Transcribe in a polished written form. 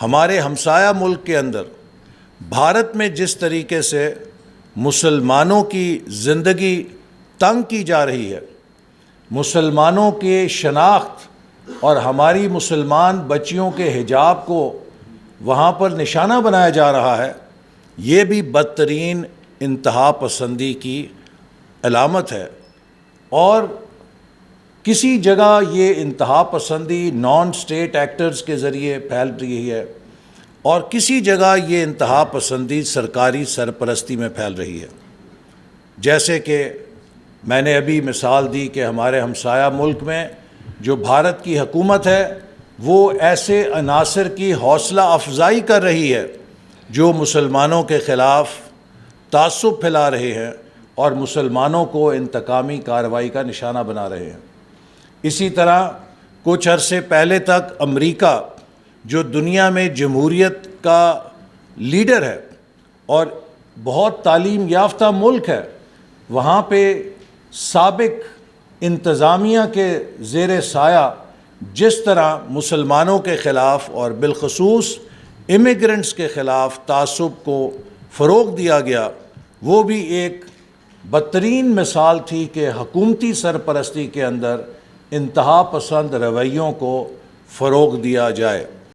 ہمارے ہمسایہ ملک کے اندر بھارت میں جس طریقے سے مسلمانوں کی زندگی تنگ کی جا رہی ہے، مسلمانوں کے شناخت اور ہماری مسلمان بچیوں کے حجاب کو وہاں پر نشانہ بنایا جا رہا ہے، یہ بھی بدترین انتہا پسندی کی علامت ہے۔ اور کسی جگہ یہ انتہا پسندی نان اسٹیٹ ایکٹرز کے ذریعے پھیل رہی ہے اور کسی جگہ یہ انتہا پسندی سرکاری سرپرستی میں پھیل رہی ہے۔ جیسے کہ میں نے ابھی مثال دی کہ ہمارے ہمسایہ ملک میں جو بھارت کی حکومت ہے وہ ایسے عناصر کی حوصلہ افزائی کر رہی ہے جو مسلمانوں کے خلاف تعصب پھیلا رہے ہیں اور مسلمانوں کو انتقامی کارروائی کا نشانہ بنا رہے ہیں۔ اسی طرح کچھ عرصے پہلے تک امریکہ جو دنیا میں جمہوریت کا لیڈر ہے اور بہت تعلیم یافتہ ملک ہے، وہاں پہ سابق انتظامیہ کے زیر سایہ جس طرح مسلمانوں کے خلاف اور بالخصوص امیگرنٹس کے خلاف تعصب کو فروغ دیا گیا، وہ بھی ایک بدترین مثال تھی کہ حکومتی سرپرستی کے اندر انتہا پسند رویوں کو فروغ دیا جائے۔